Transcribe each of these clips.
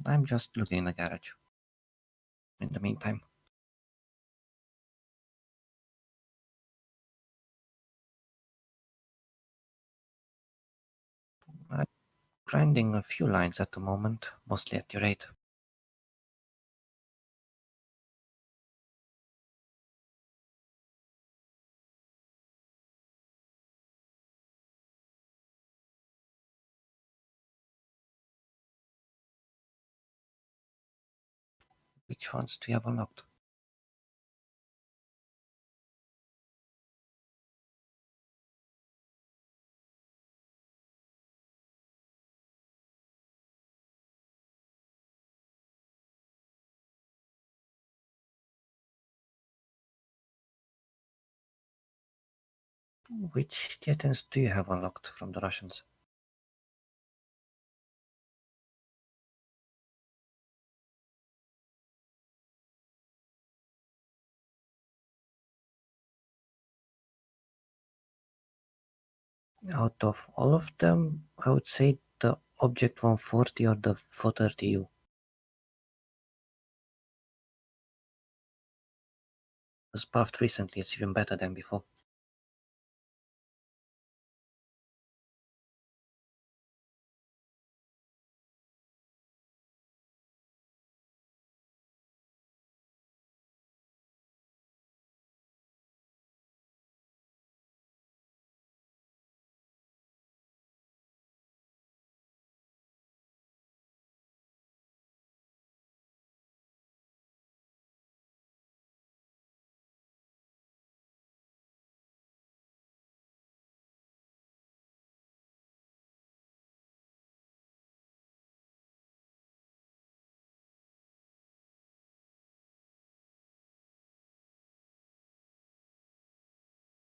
I'm just looking in the garage. In the meantime, I'm grinding a few lines at the moment, mostly at the rate. Which ones do you have unlocked? Which theaters do you have unlocked from the Russians? Out of all of them, I would say the Object 140 or the 430U. Was buffed recently, it's even better than before.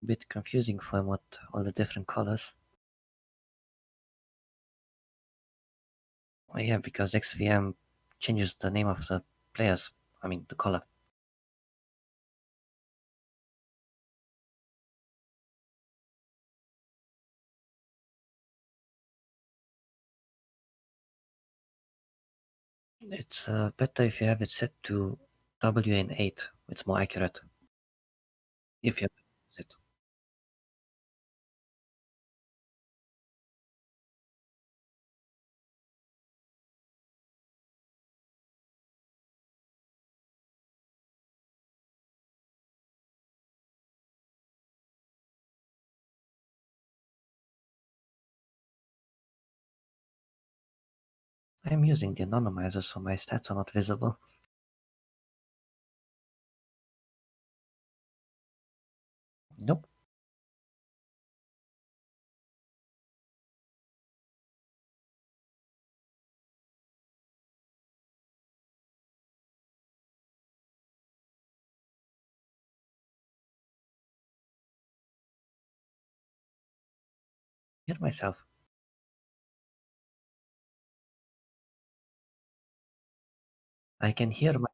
Bit confusing for what all the different colors. Oh, yeah, because XVM changes the name of the players. I mean, the color. It's better if you have it set to WN8. It's more accurate if you use it. I'm using the anonymizer so my stats are not visible. Nope, hear myself. I can hear my.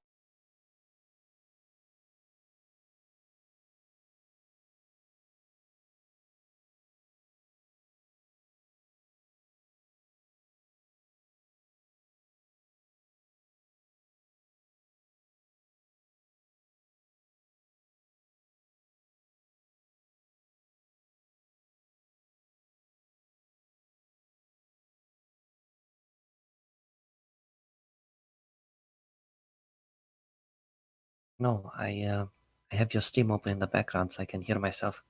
No, I have your Steam open in the background so I can hear myself.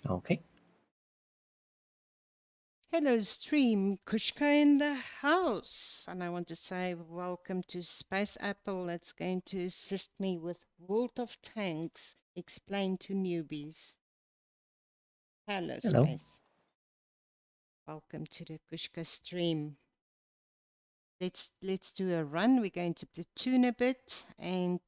Okay. Hello, stream. Kushka in the house. And I want to say welcome to Space Apple that's going to assist me with World of Tanks explained to newbies. Hello, Hello. Space. Welcome to the Kushka stream. Let's do a run. We're going to platoon a bit and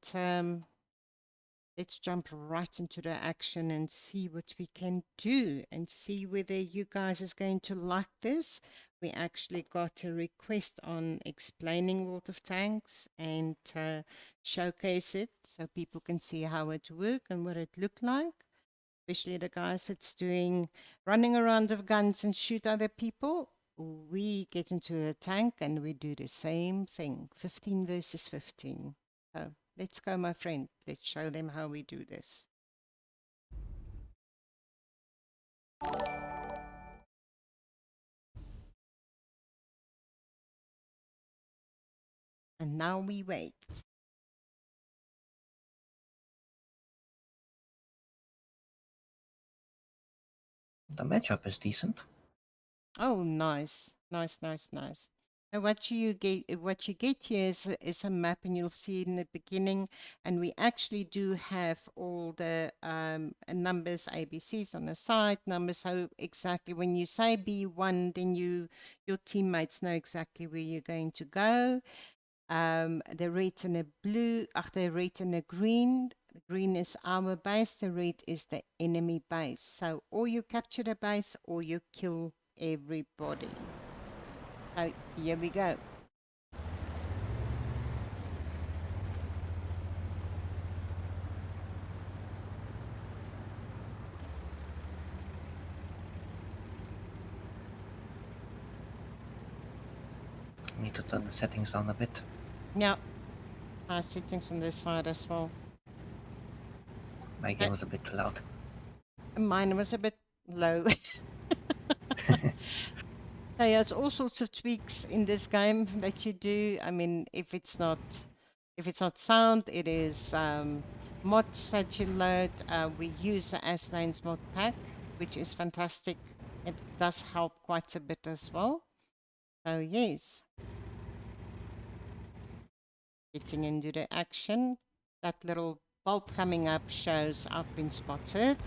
let's jump right into the action and see what we can do and see whether you guys is going to like this. We actually got a request on explaining World of Tanks and showcase it so people can see how it works and what it looked like. Especially the guys that's doing running around with guns and shoot other people. We get into a tank and we do the same thing, 15 versus 15. So let's go, my friend. Let's show them how we do this. And now we wait. The matchup is decent. Oh, nice, nice, nice, nice. And what you get here is a map, and you'll see it in the beginning. And we actually do have all the numbers, ABCs on the side, numbers. So exactly when you say B1, then your teammates know exactly where you're going to go. The red and the blue, the red and the green. The green is our base, the red is the enemy base. So or you capture the base or you kill everybody. So here we go. Need to turn the settings down a bit. Now, settings on this side as well. My game was a bit too loud. Mine was a bit low. So there's all sorts of tweaks in this game that you do. I mean, if it's not sound, it is mods that you load. We use the Aslanes mod pack, which is fantastic. It does help quite a bit as well. So yes, getting into the action. That little bulb coming up shows I've been spotted.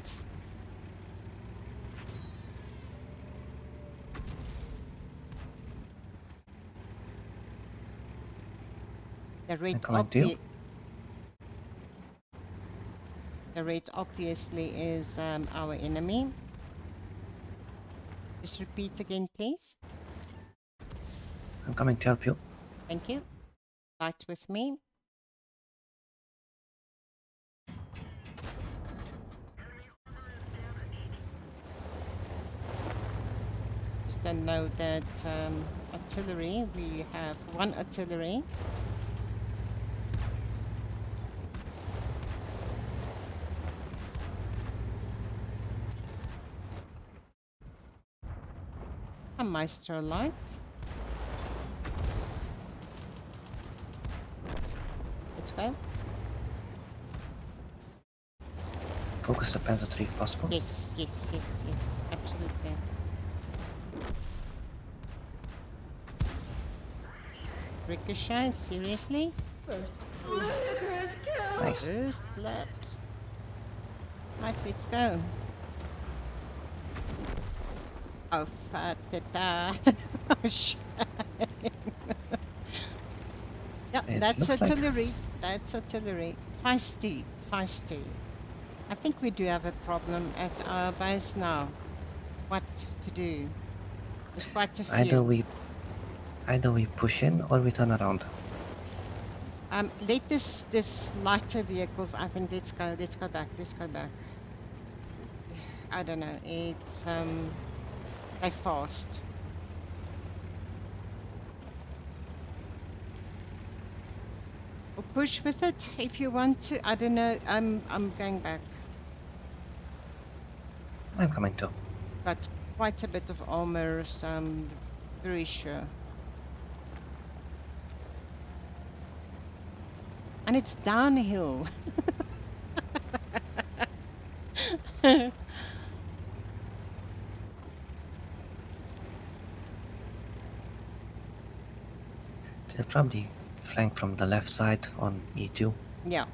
The red, the red obviously is our enemy. Just repeat again, please. I'm coming to help you. Thank you. Fight with me. Just to know that artillery, we have one artillery. A Maestro light. Let's go. Focus the Panzer III if possible. Yes, yes, yes, yes. Absolutely. Ricochet, seriously? First ludicrous kill. Nice. First blood. Right, let's go. Oh, fatata. Oh, shit. Yeah, that's artillery. That's artillery. Feisty, feisty. I think we do have a problem at our base now. What to do? There's quite a few. Either we push in or we turn around. Let this lighter vehicles. I think let's go back. Let's go back. I don't know. It's they're fast. Or push with it if you want to. I don't know. I'm going back. I'm coming too. But quite a bit of armor, so I'm very sure. And it's downhill. They'll probably flank from the left side on E2. Yeah.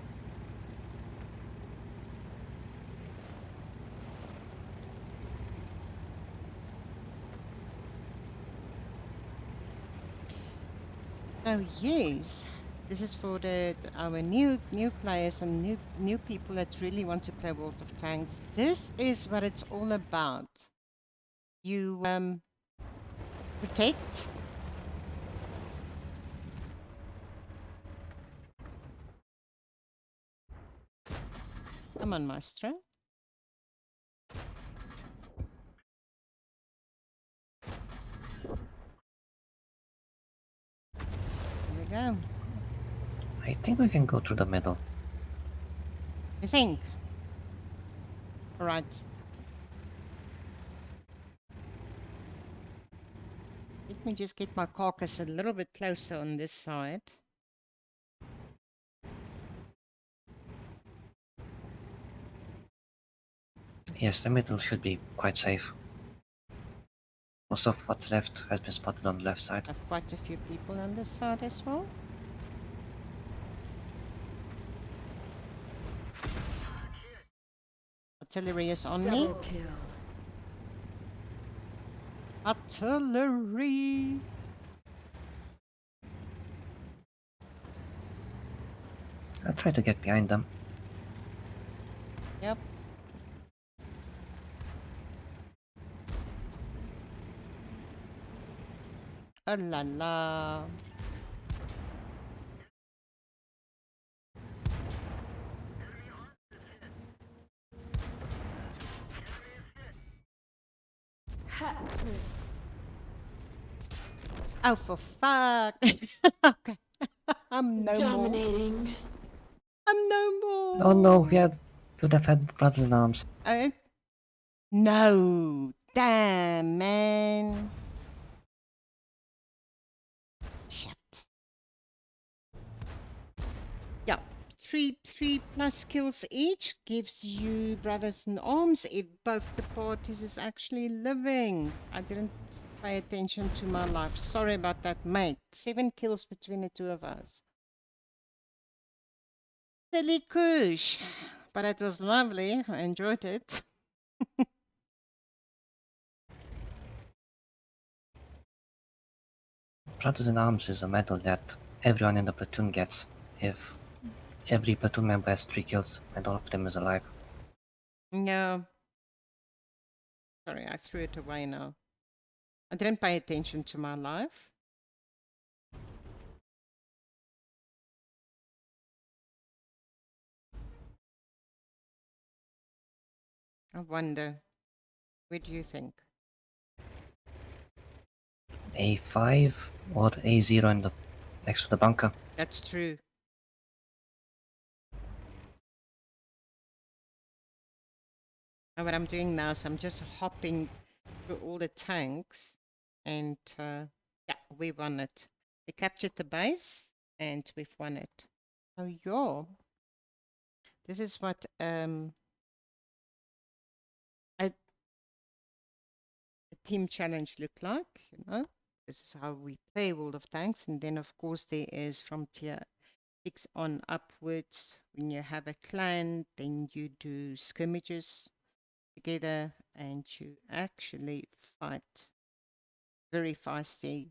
Oh yes, this is for our new players and new people that really want to play World of Tanks. This is what it's all about. You protect. Come on, Maestro. Here we go. I think we can go through the middle. You think? All right. Let me just get my carcass a little bit closer on this side. Yes, the middle should be quite safe. Most of what's left has been spotted on the left side. I have quite a few people on this side as well. Artillery is on me. Double kill. Artillery. I'll try to get behind them. Yep. Oh la la. Hat trick. Oh, for fuck. Okay. I'm no more. Dominating. I'm no more. Oh no, we would have had brothers in arms. Oh. No. Damn, man. Shit. Yeah. Three plus kills each gives you brothers in arms if both the parties is actually living. I didn't pay attention to my life. Sorry about that, mate. 7 kills between the two of us. Silly kush. But it was lovely. I enjoyed it. Brothers in arms is a medal that everyone in the platoon gets if every platoon member has 3 kills and all of them is alive. No. Sorry, I threw it away now. I didn't pay attention to my life. I wonder, what do you think? A5 or A0 in the next to the bunker. That's true. And what I'm doing now is I'm just hopping through all the tanks, and yeah, we won it. We captured the base, and we've won it. So yeah, this is what a team challenge looked like. You know, this is how we play World of Tanks, and then of course there is from tier 6 on upwards. When you have a clan, then you do skirmishes together, and you actually fight very feisty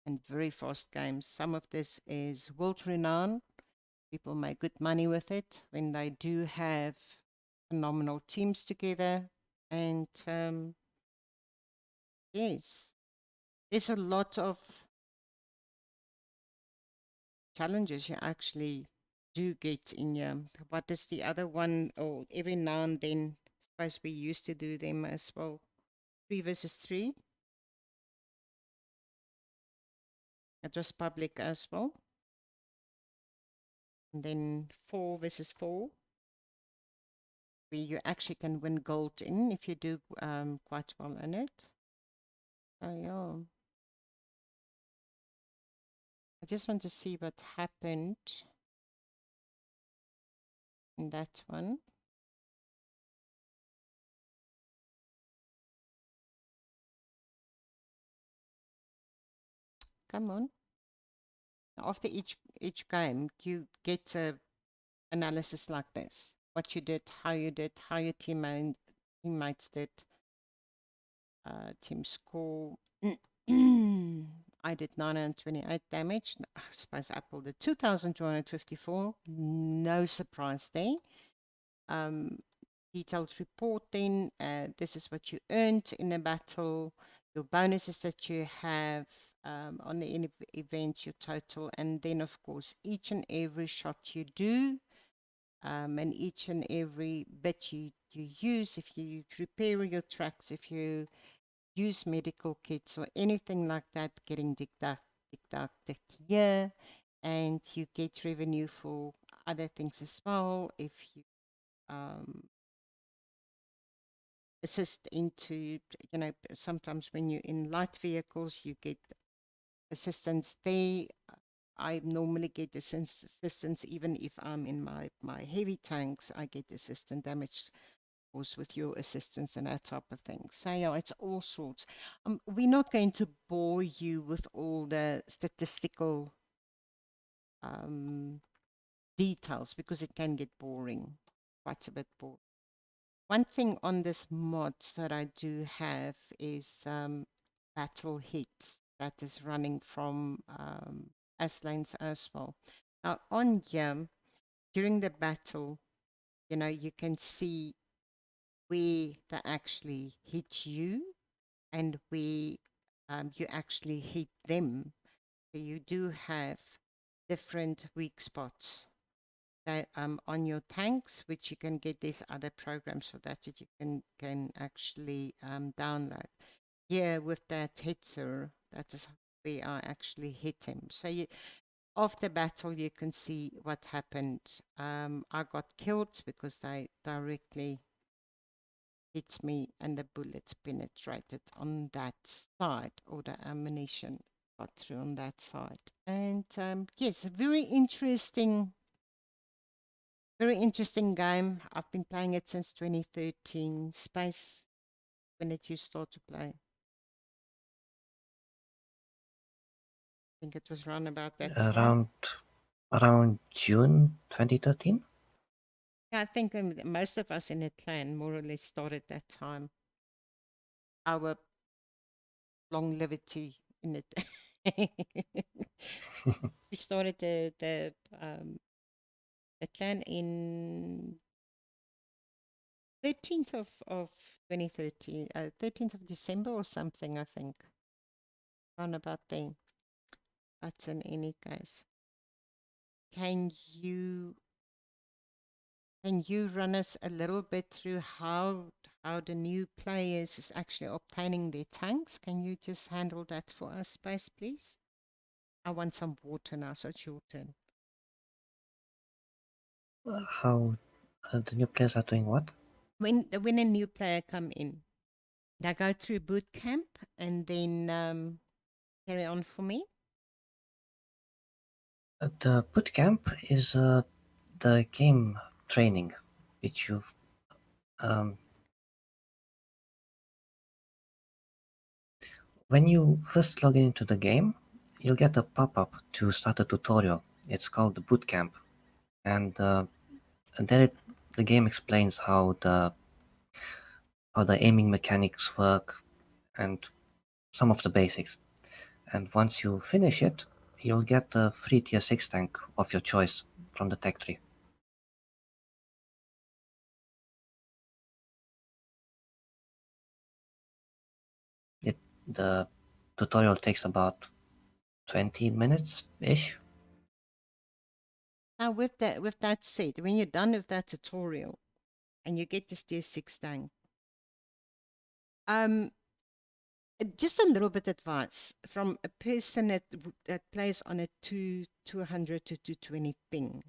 and very fast games. Some of this is world renowned. People make good money with it when they do have phenomenal teams together. And yes, there's a lot of challenges you actually do get in your. What is the other one? Oh, every now and then, I suppose we used to do them as well. 3 versus 3. It was public as well. And then 4 versus 4, where you actually can win gold in if you do quite well in it. So yeah, I just want to see what happened in that one. Come on. After each game, you get a analysis like this: what you did, how your teammates did, team score. I did 928 damage. I suppose Apple did 2,254. No surprise there. Um, Detailed reporting. This is what you earned in a battle, your bonuses that you have on the event, your total, and then, of course, each and every shot you do, and each and every bit you use, if you repair your tracks, if you use medical kits or anything like that, getting deducted here, and you get revenue for other things as well. If you assist into, sometimes when you're in light vehicles, you get assistance there. I normally get assistance even if I'm in my heavy tanks. I get assistance damage course with your assistance and that type of thing. So yeah, it's all sorts. We're not going to bore you with all the statistical um, details because it can get boring, quite a bit boring. One thing on this mod that I do have is battle hits that is running from S-lanes as well. Now on here, during the battle, you can see where they actually hit you and where you actually hit them. So you do have different weak spots that on your tanks, which you can get these other programs for that you can actually download. Here with that hitzer, that is where I actually hit him. So after battle, you can see what happened. I got killed because they directly hit me and the bullet penetrated on that side, or the ammunition got through on that side. And yes, a very interesting game. I've been playing it since 2013. Space, when did you start to play? I think it was around about that time. Around June 2013. Yeah, I think most of us in the clan more or less started that time. Our longevity in it. We started the clan in 13th of 2013, 13th of December or something, I think. Around about then. But in any case, can you can you run us a little bit through how the new players is actually obtaining their tanks? Can you just handle that for us, Space, please? I want some water now, so it's your turn. How the new players are doing what? When a new player come in, they go through boot camp and then carry on for me. The boot camp is the game training, which you um, when you first log into the game, you'll get a pop-up to start a tutorial. It's called the boot camp, and there the game explains how the aiming mechanics work and some of the basics. And once you finish it, you'll get a free tier 6 tank of your choice from the tech tree. The tutorial takes about 20 minutes-ish. Now, with that said, when you're done with that tutorial and you get this tier 6 tank, um, just a little bit advice from a person that plays on a 200 to 220 ping.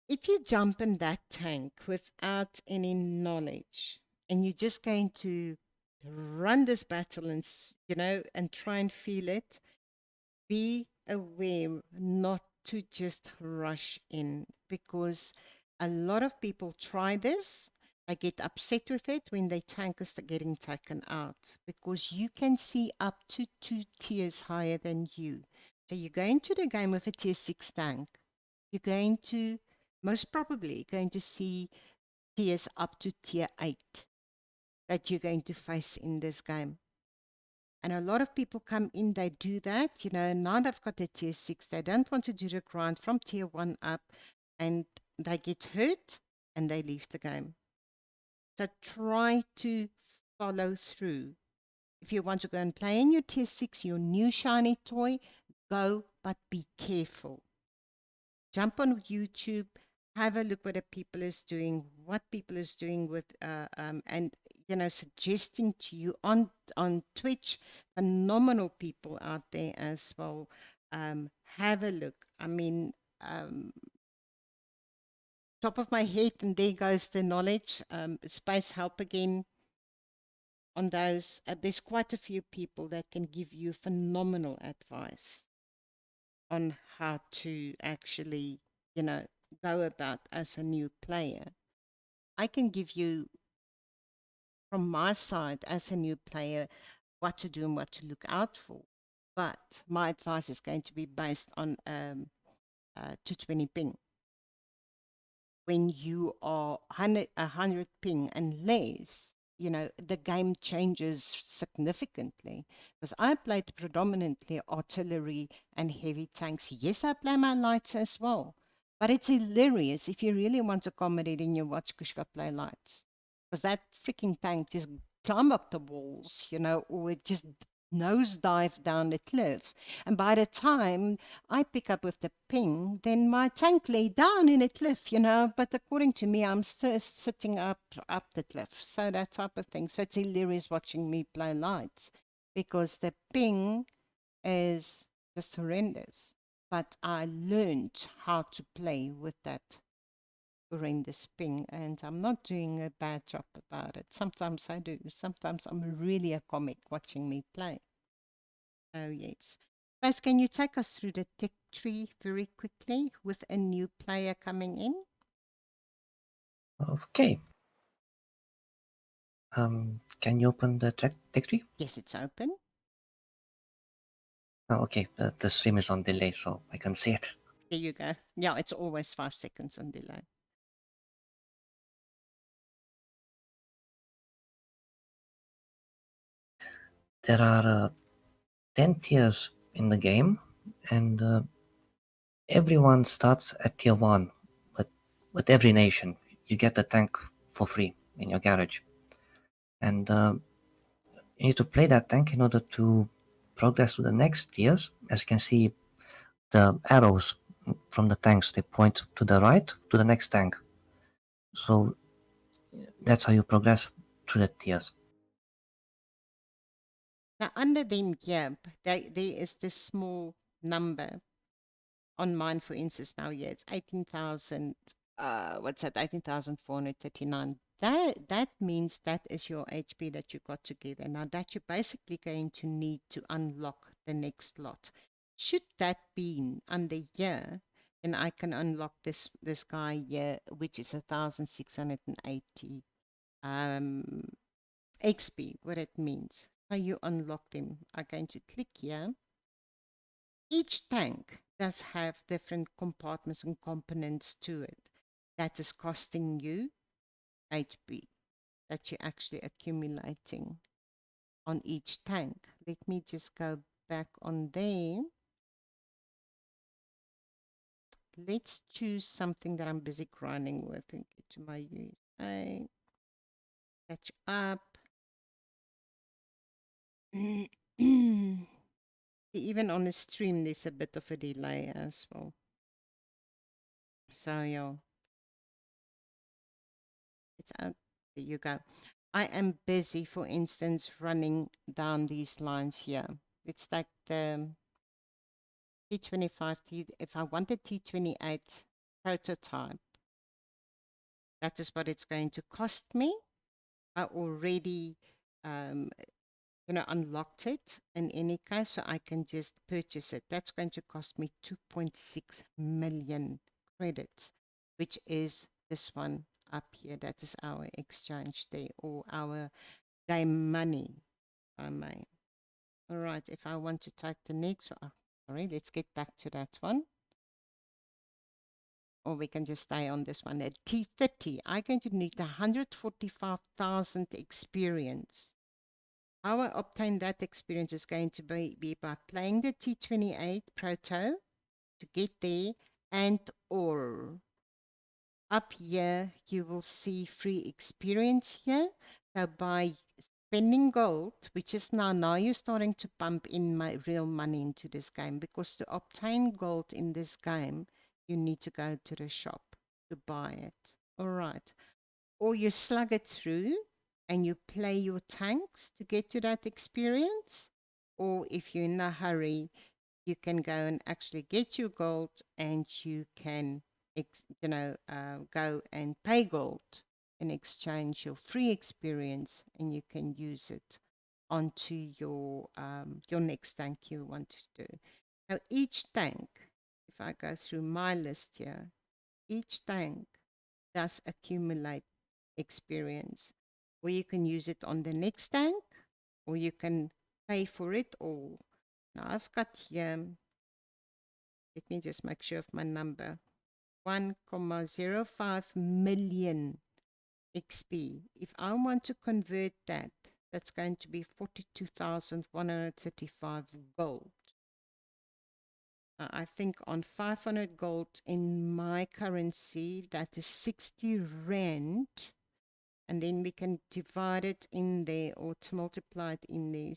If you jump in that tank without any knowledge and you're just going to run this battle and and try and feel it, be aware not to just rush in, because a lot of people try this. I get upset with it when their tankers are getting taken out, because you can see up to 2 tiers higher than you. So you go into the game with a tier 6 tank. You're going to, most probably, going to see tiers up to tier 8 that you're going to face in this game. And a lot of people come in, they do that, now they've got a tier 6, they don't want to do the grind from tier 1 up, and they get hurt and they leave the game. So try to follow through. If you want to go and play in your tier 6, your new shiny toy, go, but be careful. Jump on YouTube, have a look what the people is doing, what people is doing with, and suggesting to you on Twitch, phenomenal people out there as well. Have a look. I mean, top of my head, and there goes the knowledge. Space help again on those. There's quite a few people that can give you phenomenal advice on how to actually, go about as a new player. I can give you from my side as a new player what to do and what to look out for. But my advice is going to be based on 220 ping. When you are 100 ping and less, the game changes significantly. Because I played predominantly artillery and heavy tanks. Yes, I play my lights as well. But it's hilarious. If you really want a comedy, then you watch Kushka play lights. Because that freaking tank just climb up the walls, or it just nosedive down the cliff. And by the time I pick up with the ping, then my tank lay down in a cliff, but according to me, I'm still sitting up the cliff. So that type of thing. So it's hilarious watching me play lights because the ping is just horrendous. But I learned how to play with that horrendous ping, and I'm not doing a bad job about it. Sometimes I do. Sometimes I'm really a comic watching me play. Oh, yes. Bas, can you take us through the tech tree very quickly with a new player coming in? Okay. Can you open the tech tree? Yes, it's open. Oh, okay. The stream is on delay, so I can see it. There you go. Yeah, it's always 5 seconds on delay. There are 10 tiers in the game, and everyone starts at tier 1. But with every nation, you get the tank for free in your garage. And you need to play that tank in order to progress to the next tiers. As you can see, the arrows from the tanks, they point to the right to the next tank. So that's how you progress through the tiers. Now, under them, yeah, there is this small number on mine, for instance. Now, yeah, it's 18,000. What's that? 18,439. That means that is your HP that you got together. Now, that you're basically going to need to unlock the next lot. Should that be under here, then I can unlock this guy here, which is 1,680 XP. What it means. So you unlock them. I'm going to click here. Each tank does have different compartments and components to it. That is costing you HP that you're actually accumulating on each tank. Let me just go back on there. Let's choose something that I'm busy grinding with and get to my USA. Catch up. Even on the stream, there's a bit of a delay as well. So, yeah. It's out. There you go. I am busy, for instance, running down these lines here. It's like the T25, if I want a T28 prototype, that is what it's going to cost me. I already, um, unlocked it in any case, so I can just purchase it. That's going to cost me 2.6 million credits, which is this one up here. That is our exchange there, or our game money, if I may. All right, if I want to take the next one, Sorry, let's get back to that one. Or we can just stay on this one. At T30, I'm going to need 145,000 experience. How I obtain that experience is going to be by playing the T28 Proto to get there, and or up here you will see free experience here. So by spending gold, which is now you're starting to pump in my real money into this game, because to obtain gold in this game, you need to go to the shop to buy it. All right. Or you slug it through and you play your tanks to get to that experience. Or if you're in a hurry, you can go and actually get your gold, and you can, go and pay gold and exchange your free experience, and you can use it onto your next tank you want to do. Now, each tank, if I go through my list here, each tank does accumulate experience, or you can use it on the next tank, or you can pay for it all. Now I've got here, let me just make sure of my number, 1.05 million XP. If I want to convert that, that's going to be 42,135 gold. I think on 500 gold in my currency, that is 60 rand. And then we can divide it in there, or to multiply it in there.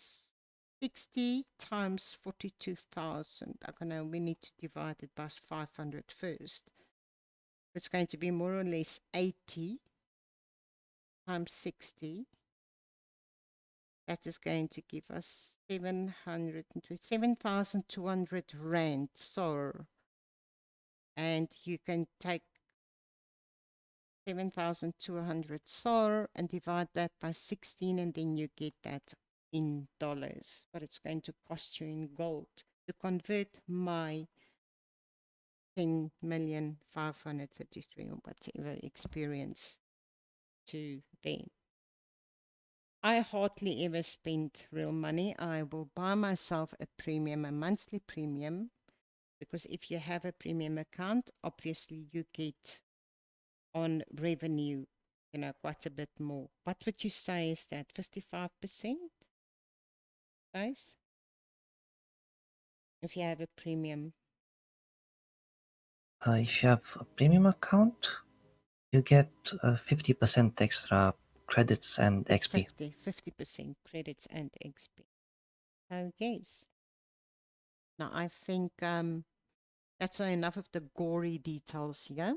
60 times 42,000. I don't know, we need to divide it by 500 first. It's going to be more or less 80 times 60. That is going to give us 7,200 rand. So, and you can take 7,200 SAR and divide that by 16, and then you get that in dollars. But it's going to cost you in gold to convert my 10,533 or whatever experience to there. I hardly ever spend real money. I will buy myself a premium, a monthly premium, because if you have a premium account, obviously you get on revenue, quite a bit more. What would you say is that, 55%, guys? If you have a premium. If you have a premium account, you get 50% extra credits and XP. 50% credits and XP. Oh, yes. Now, I think that's enough of the gory details here.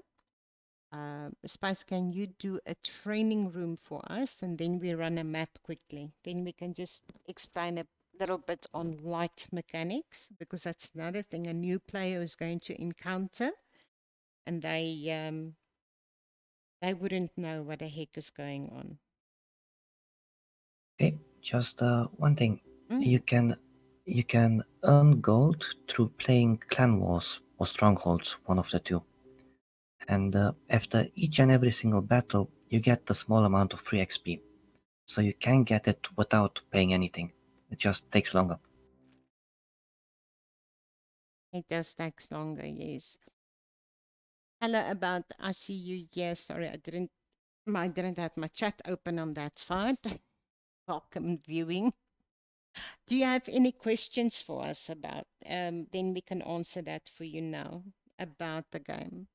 Spice, can you do a training room for us, and then we run a map quickly? Then we can just explain a little bit on light mechanics, because that's another thing a new player is going to encounter, and they wouldn't know what the heck is going on. Okay, just one thing. Mm. You can earn gold through playing clan wars or strongholds, one of the two. And after each and every single battle, you get a small amount of free XP. So you can get it without paying anything. It just takes longer. It does take longer, yes. Hello, about I see you. Yes, sorry, I didn't have my chat open on that side. Welcome viewing. Do you have any questions for us about? Then we can answer that for you now about the game.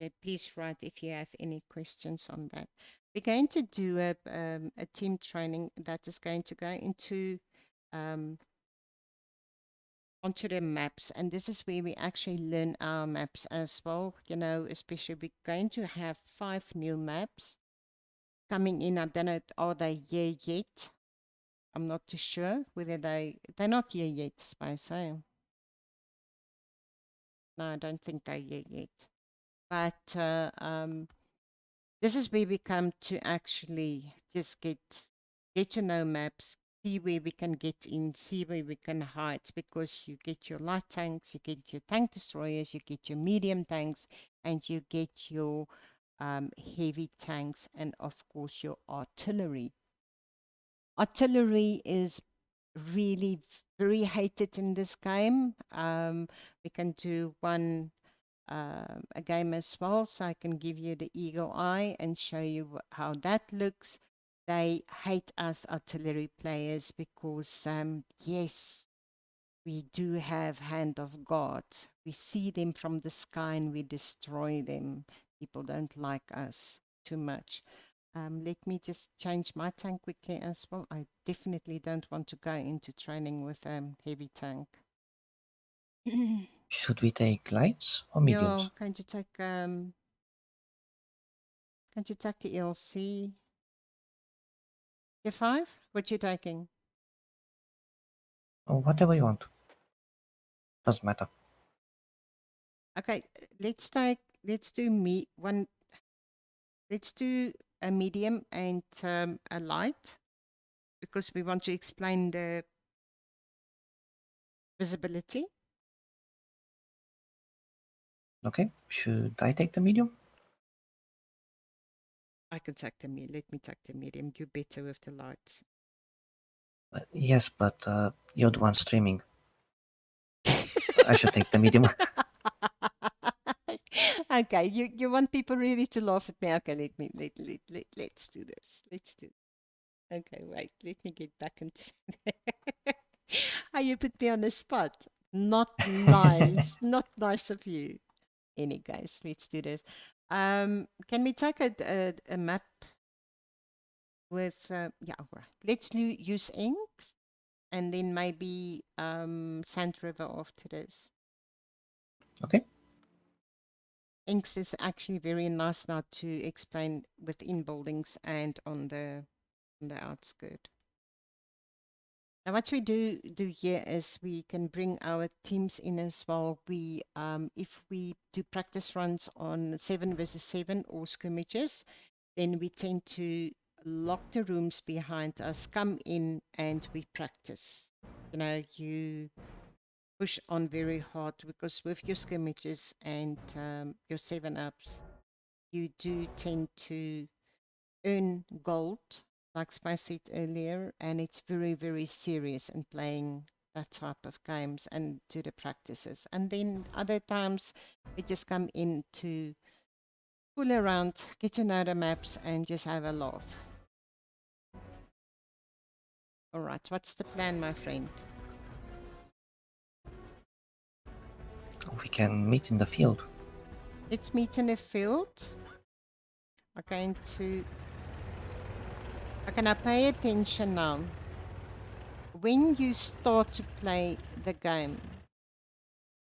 Okay, please write if you have any questions on that. We're going to do a team training that is going to go into onto the maps, and this is where we actually learn our maps as well. Especially we're going to have 5 new maps coming in. I don't know, are they here yet? I'm not too sure whether they're not here yet, Spice. No, I don't think they're here yet. But this is where we come to actually just get to know maps, see where we can get in, see where we can hide, because you get your light tanks, you get your tank destroyers, you get your medium tanks, and you get your heavy tanks, and of course your artillery. Artillery is really very hated in this game. We can do one a game as well, so I can give you the eagle eye and show you how that looks. They hate us artillery players because, yes, we do have hand of God. We see them from the sky and we destroy them. People don't like us too much. Let me just change my tank quickly as well. I definitely don't want to go into training with a heavy tank. Should we take lights or Yeah, mediums? can't you take the ELC? Tier 5? What you taking? Or whatever you want. Doesn't matter. Okay, let's do let's do a medium and a light because we want to explain the visibility. Okay, should I take the medium? I can take the medium. Let me take the medium. You better with the lights. Yes, but you're the one streaming. I should take the medium. Okay, you want people really to laugh at me? Okay, let's do this. Let's do. Okay, wait. Let me get back into. How you put me on the spot? Not nice. Not nice of you. Any guys, let's do this. Can we take a map with yeah, right. Let's use inks and then maybe Sand River after this. Okay. Inks is actually very nice now to explain within buildings and on the outskirt. Now, what we do here is we can bring our teams in as well. We, if we do practice runs on 7 versus 7 or skirmishes, then we tend to lock the rooms behind us, come in, and we practice. You know, you push on very hard because with your skirmishes and your 7-ups, you do tend to earn gold, like Spice said earlier, and it's very, very serious in playing that type of games and do the practices. And then other times we just come in to fool around, get to know the maps, and just have a laugh. All right, what's the plan, my friend? We can meet in the field. Let's meet in the field. I'm going to. Okay, now pay attention now. When you start to play the game,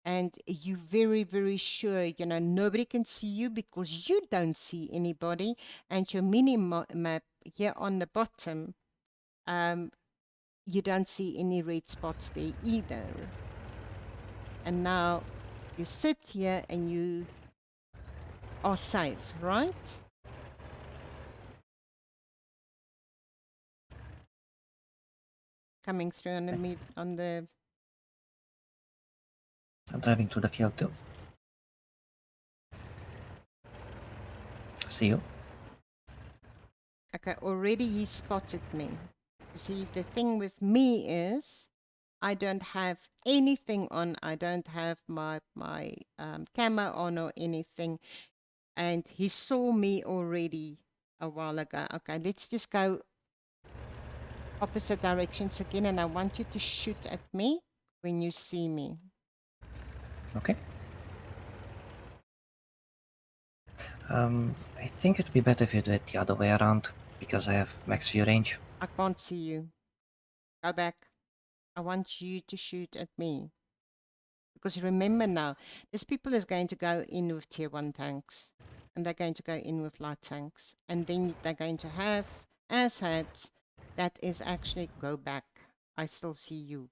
and you're very, very sure, you know, nobody can see you because you don't see anybody, and your mini map here on the bottom, you don't see any red spots there either. And now you sit here and you are safe, right? Coming through on the I'm driving to the field too. See you. okay, already he spotted me. You see, the thing with me is I don't have anything on. I don't have my camera on or anything. And he saw me already a while ago. Okay, let's just go opposite directions again. And I want you to shoot at me when you see me. Okay. I think it'd be better if you do it the other way around because I have max view range. I can't see you. Go back. I want you to shoot at me. Because remember now, this people is going to go in with tier 1 tanks. And they're going to go in with light tanks. And then they're going to have asshats that is actually go back. I still see you.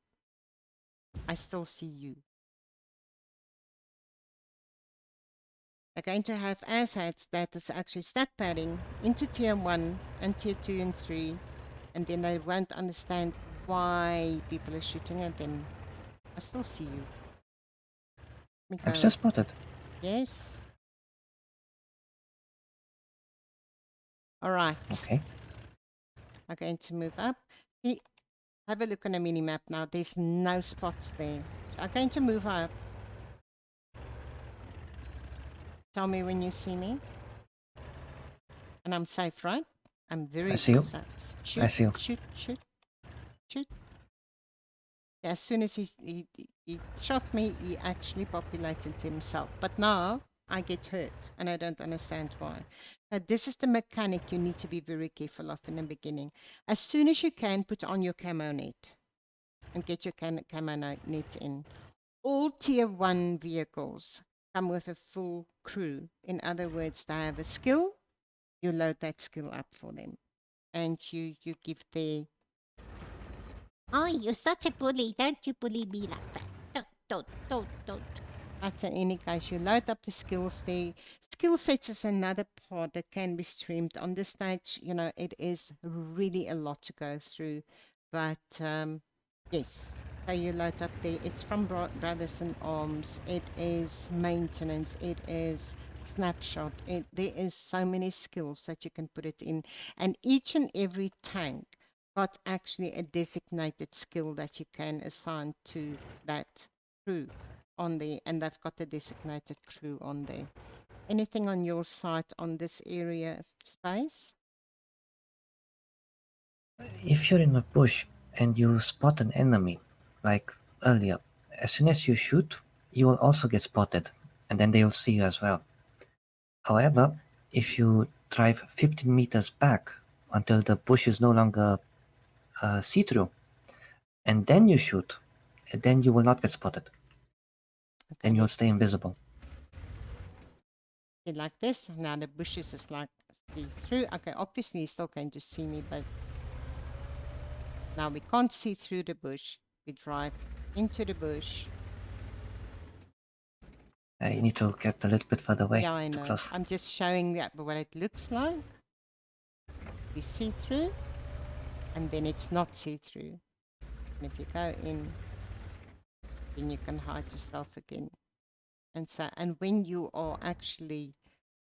I still see you. They're going to have asshats that is actually stat padding into tier 1 and tier 2 and 3. And then they won't understand why people are shooting at them. I still see you. Let me I'm go. still spotted. Yes. All right. Okay. I'm going to move up. See, have a look on a mini map now. There's no spots there. So I'm going to move up. Tell me when you see me. And I'm safe, right? I'm very I see you. safe. I Shoot, see you. shoot, shoot, shoot. As soon as he shot me, he actually populated himself. But now I get hurt, and I don't understand why. But this is the mechanic you need to be very careful of in the beginning. As soon as you can, put on your camo net and get your camo net in. All tier 1 vehicles come with a full crew. In other words, they have a skill. You load that skill up for them, and you give their... Oh, you're such a bully. Don't you bully me like that. Don't. But in any case, you load up the skills there. Skill sets is another part that can be streamed on this stage. You know, it is really a lot to go through. But yes, so you load up there. It's from Brothers in Arms. It is maintenance. It is snapshot. There is so many skills that you can put it in. And each and every tank got actually a designated skill that you can assign to that crew on there, and they've got a designated crew on there. Anything on your side on this area of space? If you're in a bush and you spot an enemy, like earlier, as soon as you shoot, you will also get spotted, and then they will see you as well. However, if you drive 15 meters back until the bush is no longer see-through, and then you shoot, then you will not get spotted. Okay, Then you'll stay invisible. like this. Now the bushes is like see through. Okay, obviously he's still going to see me, but now we can't see through the bush. We drive into the bush. You need to get a little bit further away. Yeah, I Too know. close. I'm just showing that what it looks like. We see through, and then it's not see through. And if you go in, then you can hide yourself again. And so, and when you are actually,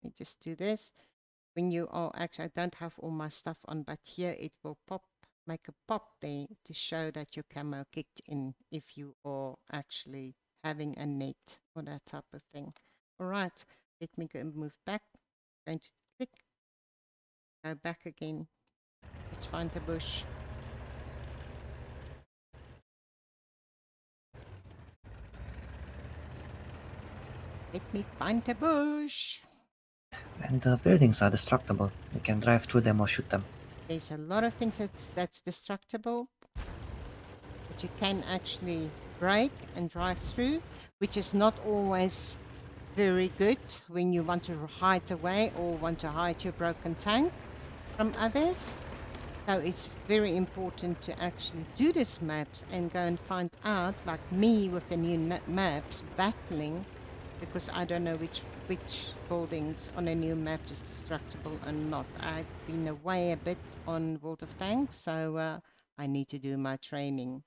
let me just do this. When you are actually, I don't have all my stuff on, but here it will pop, make a pop there to show that your camo kicked in if you are actually having a net or that type of thing. All right, let me go and move back. Going to click, go back again. Let's find the bush. Let me find the bush. And the buildings are destructible. You can drive through them or shoot them. There's a lot of things that's destructible, but you can actually break and drive through, which is not always very good when you want to hide away or want to hide your broken tank from others. So it's very important to actually do these maps and go and find out, like me with the new maps, battling, because I don't know which buildings on a new map is destructible or not. I've been away a bit on World of Tanks, so I need to do my training.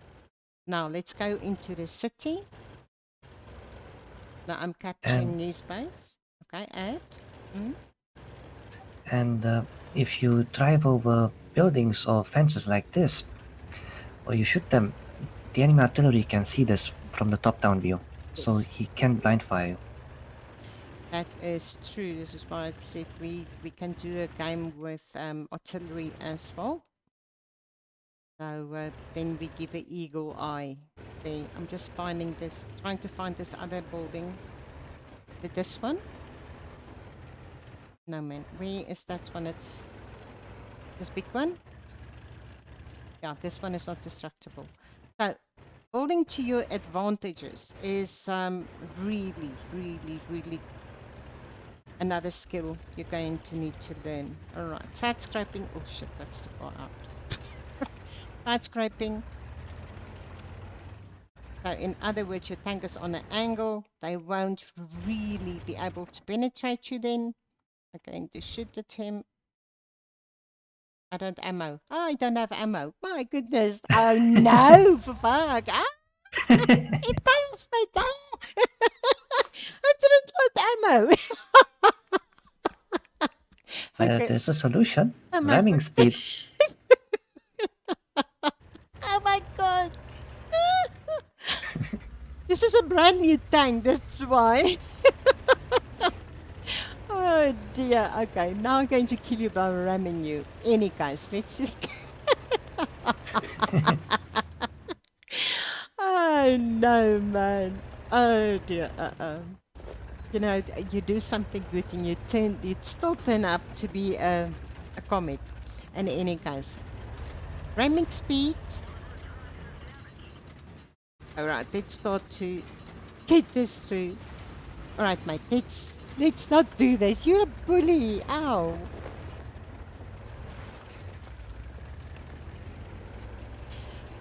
Now let's go into the city. Now I'm capturing new space. Okay, add. And if you drive over buildings or fences like this, or you shoot them, the enemy artillery can see this from the top-down view, so Yes. he can blind fire you. That is true. This is why I said we can do a game with artillery as well. So then we give an eagle eye. There, I'm just finding this, trying to find this other building. Is it this one? No man, where is that one? It's this big one. Yeah, this one is not destructible. So building to your advantages is really another skill you're going to need to learn. All right, side scraping. Oh shit, that's too far out. Side scraping. So in other words, your tank is on an angle. They won't really be able to penetrate you then. I'm going to shoot at him. I don't ammo. Oh, I don't have ammo. My goodness. Oh no, for fuck. Ah, it bounced my tank. I didn't load ammo. Okay. There's a solution. Oh, my Ramming speed. brand new tank, that's why. Oh dear. Okay, now I'm going to kill you by ramming you. Any case, let's just. Oh no, man. Oh dear. You know, you do something good and you'd still turn up to be a comic. In any case, ramming speed. All right, let's start to get this through. All right, mate. Let's not do this. You're a bully. Ow.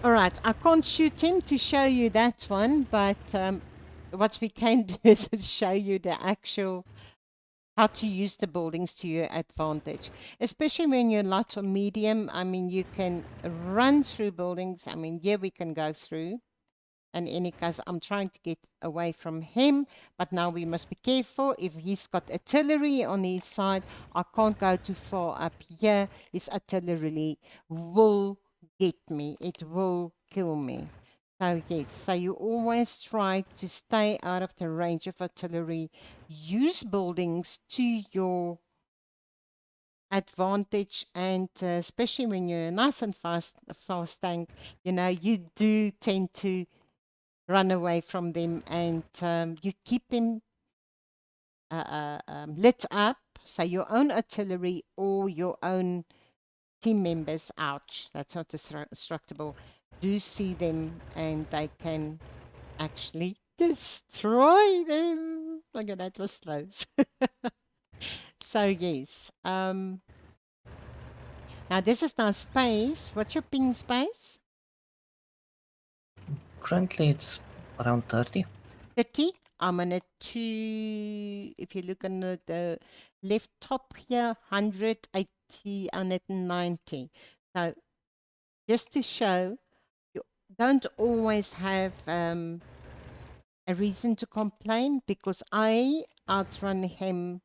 All right, I can't shoot him to show you that one, but what we can do is show you the actual how to use the buildings to your advantage, especially when you're light or medium. I mean, you can run through buildings. I mean, yeah, we can go through. In any case, I'm trying to get away from him, but now we must be careful. If he's got artillery on his side, I can't go too far up here. His artillery will get me. It will kill me. So yes, so you always try to stay out of the range of artillery. Use buildings to your advantage, and especially when you're nice and fast tank, you know, you do tend to run away from them, and you keep them lit up. So your own artillery or your own team members, ouch, that's not destructible, do see them and they can actually destroy them. Look at that, was close. So yes. Now this is now space. What's your ping space? Currently, it's around 30. 30. I'm on it to, if you look on the left top here, 180, 190. So just to show, you don't always have a reason to complain, because I outrun him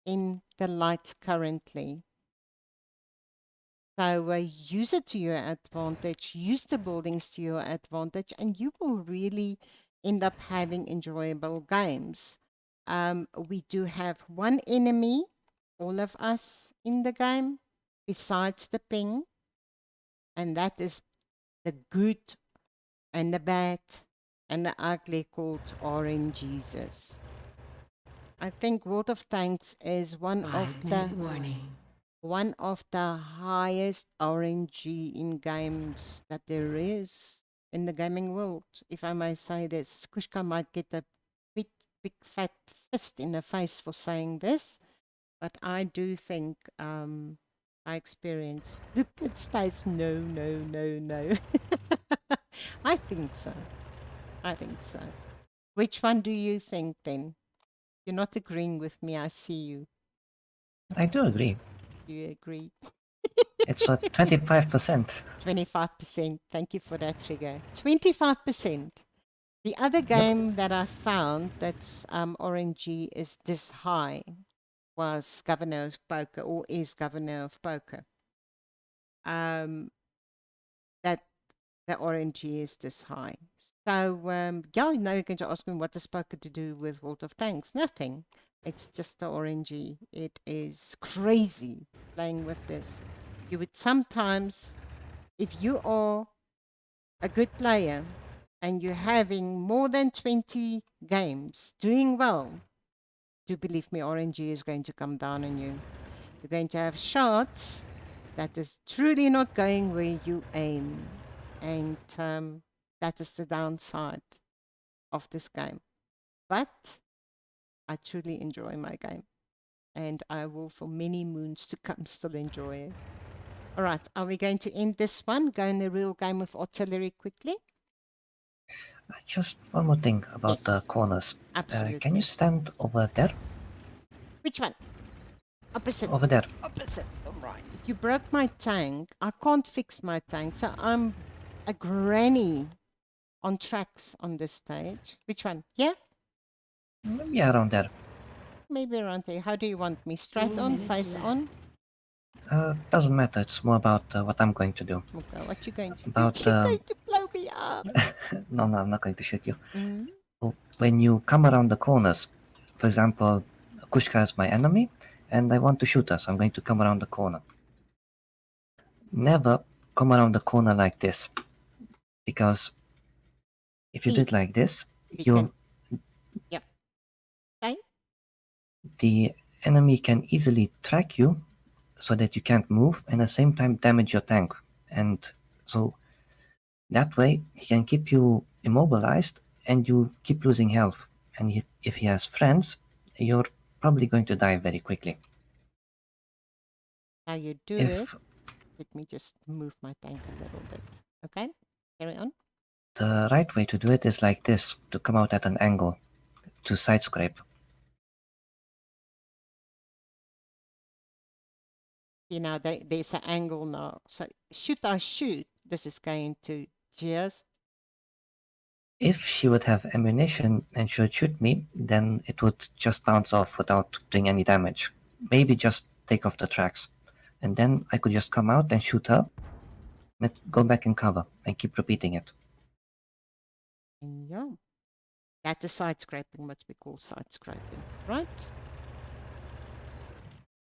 in the light currently. So use it to your advantage, use the buildings to your advantage, and you will really end up having enjoyable games. We do have one enemy, all of us in the game, besides the ping, and that is the good and the bad and the ugly, called Orange Jesus. I think World of Tanks is one of the highest RNG in games that there is in the gaming world. If I may say this, Kushka might get a big, big fat fist in the face for saying this, but I do think I experience. Look at space. No, no, no, no. I think so. I think so. Which one do you think then? You're not agreeing with me. I see you. I do agree. You agree. It's at 25%. 25%. Thank you for that figure. 25%. The other game that I found that's RNG is this high was Governor of Poker, or is Governor of Poker. That the RNG is this high. So yeah, now you're going to ask me what does poker to do with World of Tanks? Nothing. It's just the RNG. It is crazy playing with this. You would sometimes, if you are a good player and you're having more than 20 games doing well, do believe me, RNG is going to come down on you. You're going to have shots that is truly not going where you aim. And that is the downside of this game. But I truly enjoy my game. And I will, for many moons to come, still enjoy it. All right, are we going to end this one? Go in the real game of artillery quickly? Just one more thing about the Yes, corners. absolutely. Can you stand over there? Which one? Opposite. Over there. Opposite. All right. You broke my tank. I can't fix my tank, so I'm a granny on tracks on this stage. Which one? Yeah? Yeah, around there. Maybe around there. How do you want me? Straight 4 on, minutes face left. on? Doesn't matter. It's more about what I'm going to do. Okay, what you going to do? About You're going to blow me up. no, I'm not going to shoot you. Mm. Oh, when you come around the corners, for example, Kushka is my enemy, and I want to shoot her, so I'm going to come around the corner. Never come around the corner like this, because if you do See, it like this, we can. Yep. Okay. the enemy can easily track you so that you can't move and at the same time damage your tank. And so that way he can keep you immobilized and you keep losing health. And if he has friends, you're probably going to die very quickly. How you do it. If Let me just move my tank a little bit. Okay. Carry on. the right way to do it is like this, to come out at an angle, to side scrape. See now, there's an angle now. So should I shoot? This is going to just. If she would have ammunition and she would shoot me, then it would just bounce off without doing any damage. Maybe just take off the tracks. And then I could just come out and shoot her, and go back and cover, and keep repeating it. Yeah. That is side scraping, what we call side scraping, right?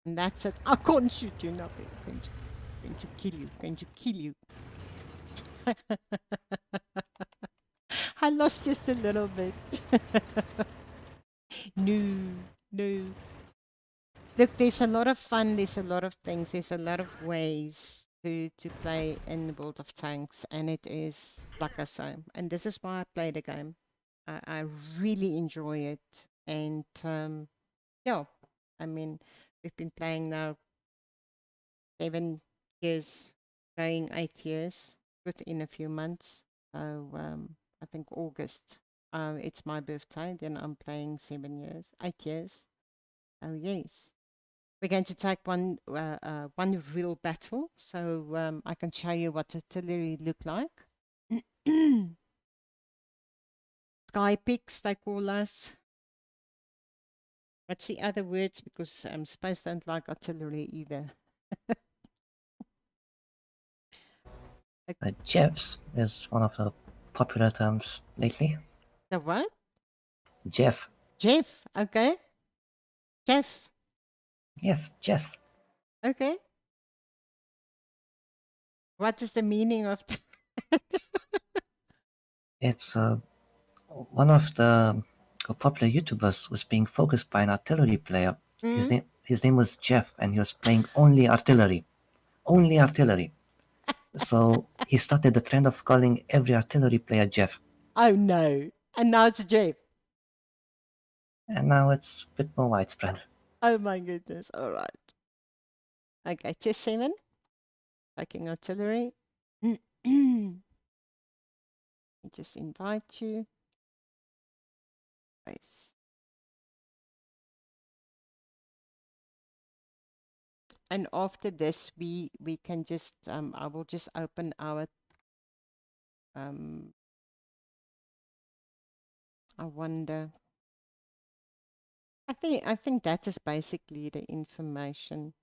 And that's it. I can't shoot you now. I'm going to kill you. Going to kill you. I lost just a little bit. No, no. Look, there's a lot of fun. There's a lot of things. There's a lot of ways to play in the World of Tanks, and it is like I say. And this is why I play the game. I really enjoy it, and yeah, I mean, we've been playing now 7 years, going 8 years within a few months. So I think August, it's my birthday. Then I'm playing 7 years, 8 years. Oh yes. We're going to take one real battle, so I can show you what artillery look like. Sky picks, they call us. What's the other words? Because Space don't like artillery either. Jeffs is one of the popular terms lately. The what? Jeff. Jeff. Okay. Jeff. Yes, Jeffs. Okay. What is the meaning of that? It's one of the popular YouTubers was being focused by an artillery player. Mm? His name was Jeff, and he was playing only artillery. Only artillery. So he started the trend of calling every artillery player Jeff. Oh no. And now it's Jeff. And now it's a bit more widespread. Oh my goodness. All right. Okay, just 7. Taking artillery. Just invite you. Nice. And after this, we can just I will just open our I wonder. I think that is basically the information.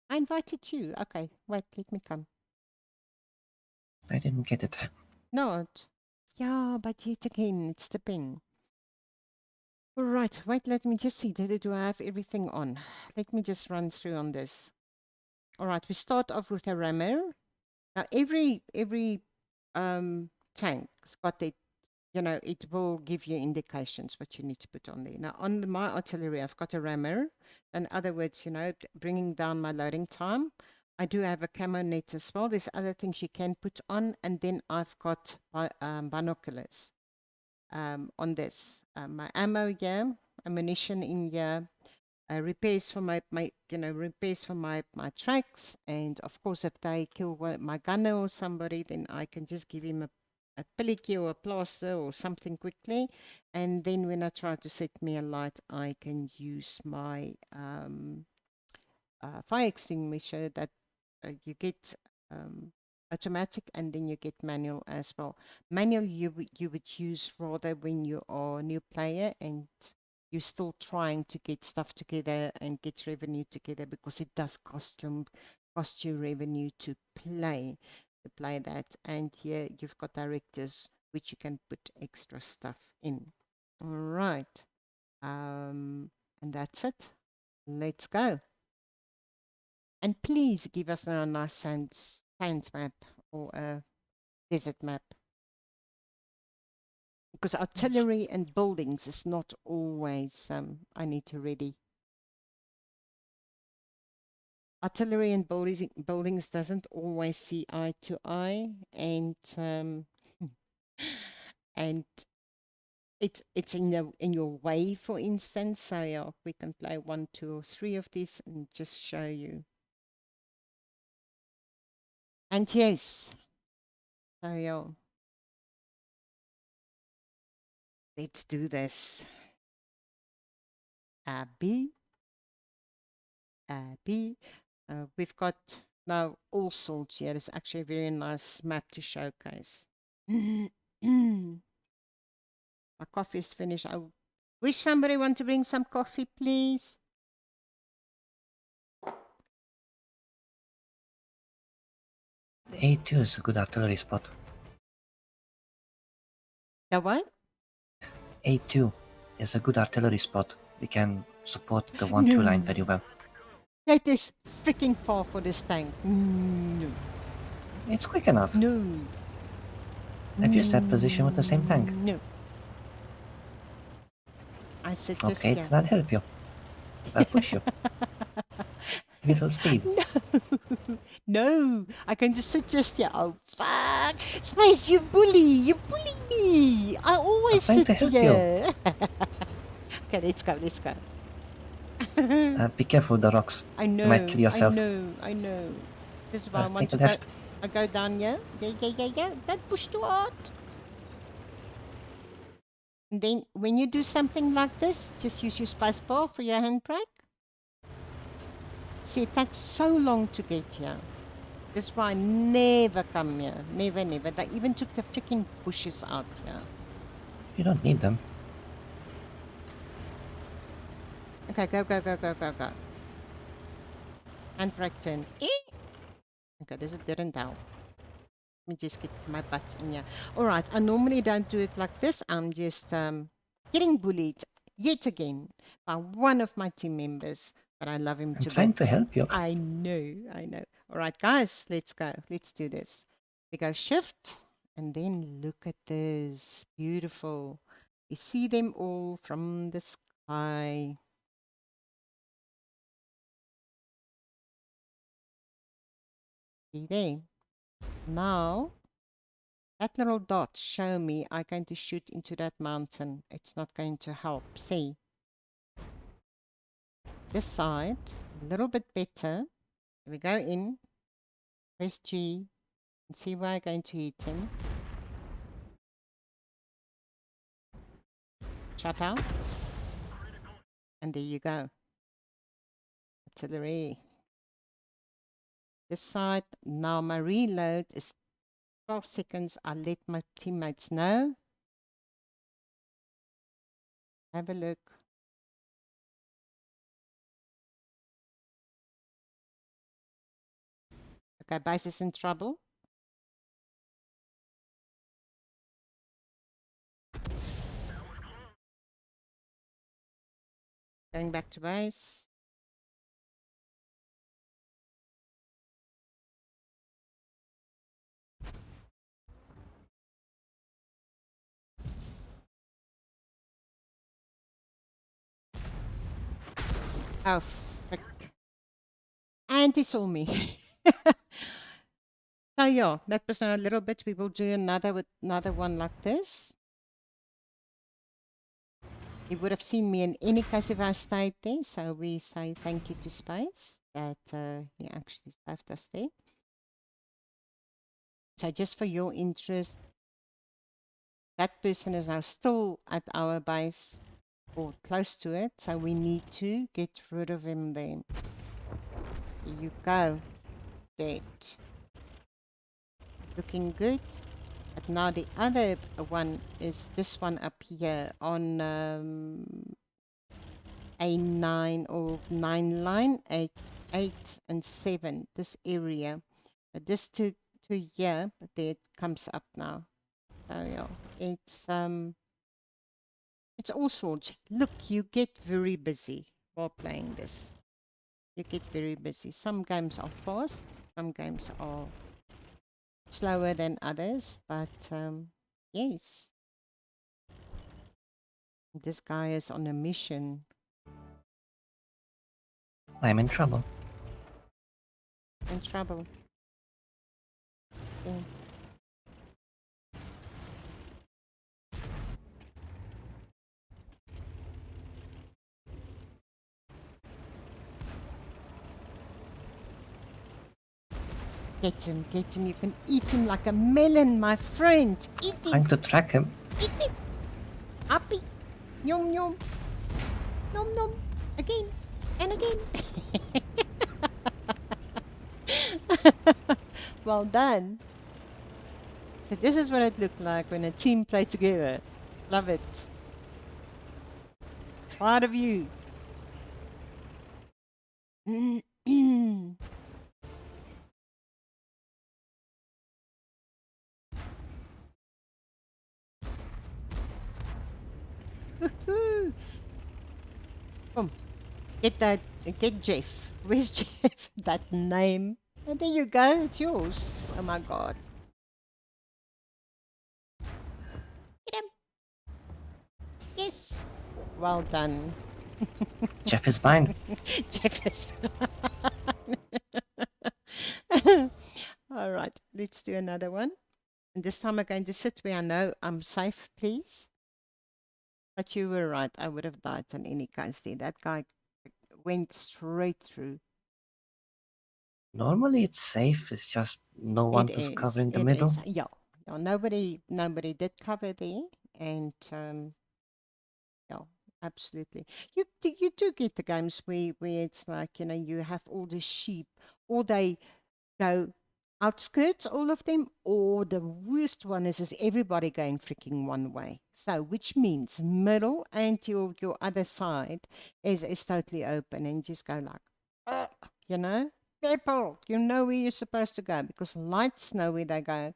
I invited you. Okay, wait, let me come. I didn't get it. Not. Yeah, but yet again, it's the ping. All right, wait, let me just see. Do I have everything on? Let me just run through on this. All right, we start off with a rammer. Now, every tank's got it. It will give you indications what you need to put on there. Now, on my artillery, I've got a rammer. In other words, bringing down my loading time. I do have a camo net as well. There's other things you can put on, and then I've got binoculars on this. My ammo here, ammunition in here, repairs for repairs for my tracks, and of course, if they kill my gunner or somebody, then I can just give him a pillicky or a plaster or something quickly, and then when I try to set me a light, I can use my fire extinguisher that you get automatic, and then you get manual as well. Manual you would use rather when you are a new player and you're still trying to get stuff together and get revenue together, because it does cost you revenue to play that. And here you've got directors which you can put extra stuff in. All right. And that's it. Let's go. And please give us a nice science map or a desert map. Because artillery and buildings is not always I need to ready. Artillery and buildings doesn't always see eye to eye, and and it's in your way, for instance. So yeah, we can play 1, 2, or 3 of these and just show you. And yes, so yeah, let's do this. Abby, Abby. We've got now all sorts here. It's actually a very nice map to showcase. My coffee is finished. I wish somebody want to bring some coffee, please. A2 is a good artillery spot. The what? A2 is a good artillery spot. We can support the 1-2 line very well. That is freaking far for this tank. No. It's quick enough. No. I've used that position with the same tank. No. I said just Okay, yeah. then I'll help you. I'll push you. Give you some speed. No. No. I can just suggest you. Oh, fuck. Space, you bully. You bully me. I always I'm trying sit to help here. Okay, let's go. Let's go. Be careful with the rocks. I know. You might kill yourself. I know. This is why I want Take to a go. left. I go down here. Yeah. Don't push too hard. And then when you do something like this, just use your space bar for your handbrake. See, it takes so long to get here. That's why I never come here. Never. They even took the freaking bushes out here. You don't need them. Okay, go. Handbrake turn. Okay, this didn't help. Let me just get my butt in here. All right, I normally don't do it like this. I'm just getting bullied yet again by one of my team members, but I love him I'm to trying bits. to help you. I know. All right, guys, let's go. Let's do this. We go shift, and then look at this. Beautiful. You see them all from the sky. See there. Now, that little dot show me I'm going to shoot into that mountain. It's not going to help. See? This side, a little bit better. We go in, press G, and see where I'm going to hit him. Shut out. And there you go. Artillery. This side, now my reload is 12 seconds. I'll let my teammates know. Have a look. Okay, base is in trouble. Going back to base. Oh, frick. And he saw me. So yeah, that was a little bit. We will do another one like this. He would have seen me in any case if I stayed there. So we say thank you to Space that he actually saved us there. So just for your interest, that person is now still at our base or close to it. So we need to get rid of him then. Here you go. Dead. Looking good. But now the other one is this one up here on A9 or 9 line, 8 and 7, this area. But this to here, but there it comes up now. So yeah, it's all sorts. Look, you get very busy while playing this. You get very busy. Some games are fast, some games are slower than others, but yes, this guy is on a mission. I'm in trouble. In trouble. Yeah. Get him, get him. You can eat him like a melon, my friend. Eat him, Trying to track him. eat him. Happy. Yum, yum. Nom, nom. Again and again. Well done. So this is what it looked like when a team played together. Love it. Proud of you. Woohoo. Come, get Jeff. Where's Jeff? That name. And there you go, it's yours. Oh my god. Get him. Yes. Well done. Jeff is mine. Jeff is all right, let's do another one. And this time I'm going to sit where I know I'm safe, please. But you were right. I would have died on any case there. That guy went straight through. Normally it's safe. It's just no one It was is. covering the It is. middle. Yeah. Yeah. Nobody did cover there, and yeah, absolutely. You do get the games where it's like, you know, you have all the sheep, or they go outskirts, all of them, or the worst one is everybody going freaking one way. So which means middle and your other side is totally open, and you just go like, "Ugh," you know, people, you know where you're supposed to go because lights know where they go.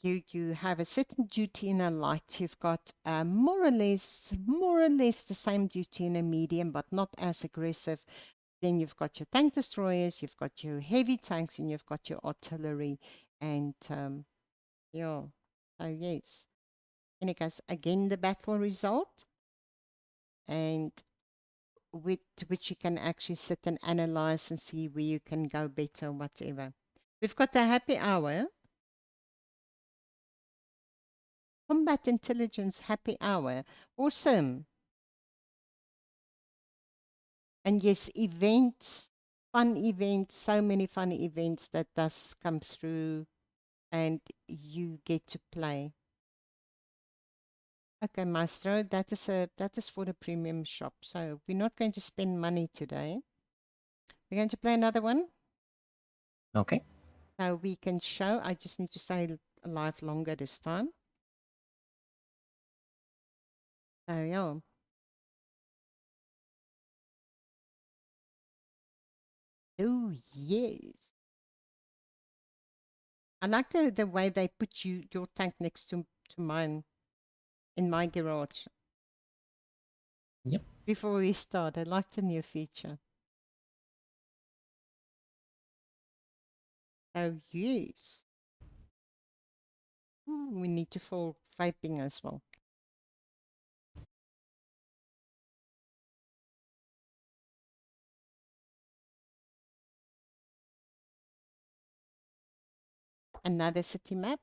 You have a certain duty in a light. You've got more or less the same duty in a medium, but not as aggressive. Then you've got your tank destroyers, you've got your heavy tanks, and you've got your artillery. And yeah, so yes. And it goes again the battle result, and with which you can actually sit and analyze and see where you can go better, whatever. We've got the happy hour, combat intelligence happy hour. Awesome. And yes, events, fun events, so many fun events that does come through and you get to play. Okay, Maestro, that is for the premium shop. So we're not going to spend money today. We're going to play another one. Okay. So we can show. I just need to stay alive longer this time. So yeah. Oh yes. I like the way they put your tank next to mine in my garage. Yep. Before we start, I like the new feature. Oh yes. Ooh, we need to fall vaping as well. Another city map.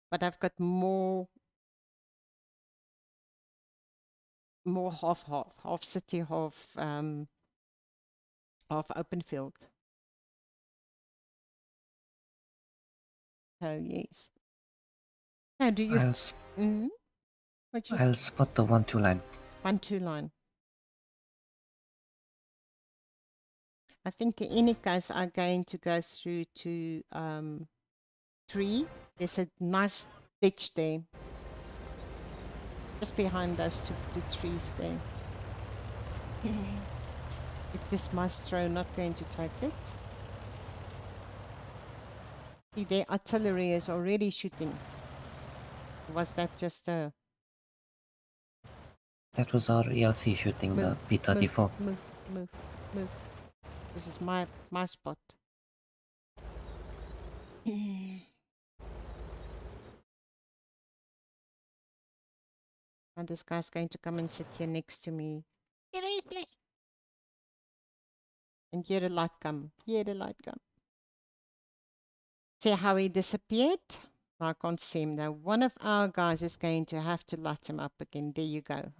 But I've got more half city, half open field. So yes. Now do you? Mm-hmm. What you? I'll spot the 1-2 line. 1-2 line. I think in any case are going to go through to 3. There's a nice ditch there, just behind those two trees there. If this maestro not going to take it, See, their artillery is already shooting. Was that just a That was our ELC shooting the move, P-34. move, move, move? This is my spot. And this guy's going to come and sit here next to me. Seriously? And here the light come. Here the light come. See how he disappeared? I can't see him now. One of our guys is going to have to light him up again. There you go.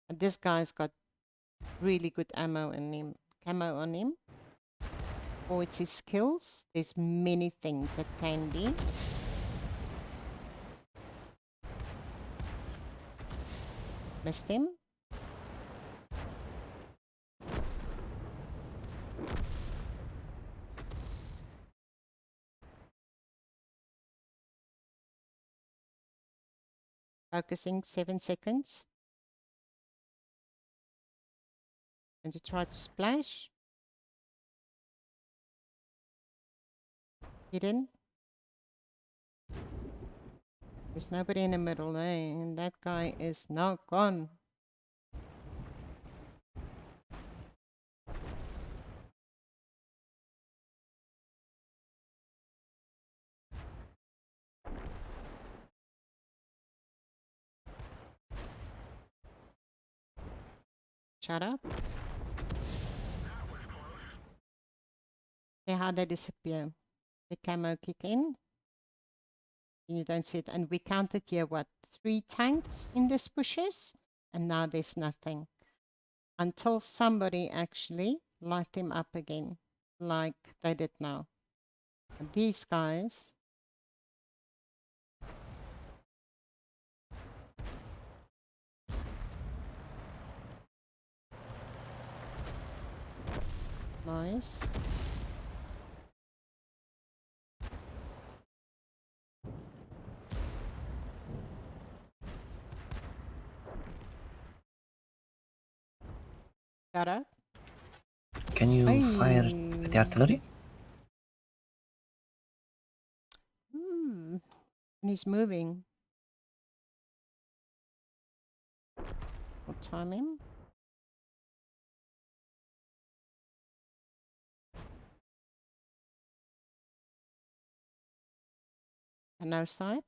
And this guy's got really good ammo in him, camo on him. Or it's his skills. There's many things that can be. Missed him. Focusing, 7 seconds. And to try to splash. Hidden. There's nobody in the middle, eh? And that guy is now gone. Shut up. See how they disappear. The camo kick in. You don't see it. And we counted here, what, 3 tanks in these bushes? And now there's nothing. Until somebody actually light them up again, like they did now. And these guys nice. Shut up. Can you fire with the artillery? And he's moving. We'll time him. And no sight.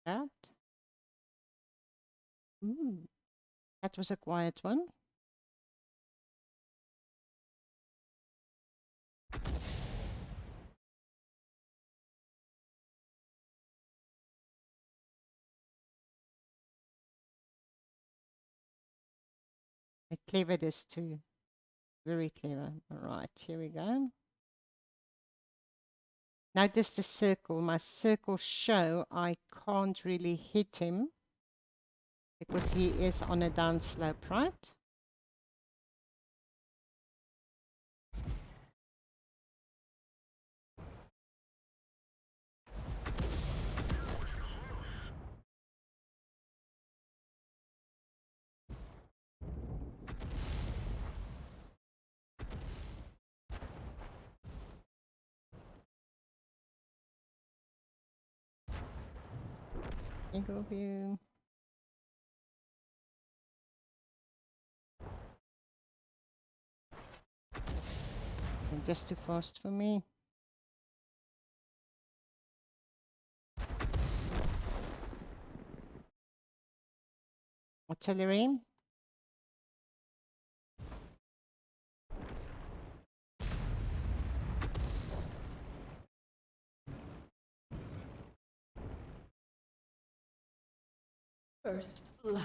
That. That was a quiet one. Clever this too. Very clever. All right, here we go. Notice the circle. My circles show I can't really hit him because he is on a downslope, right? Eagle view. And just too fast for me. Artillery. First blood.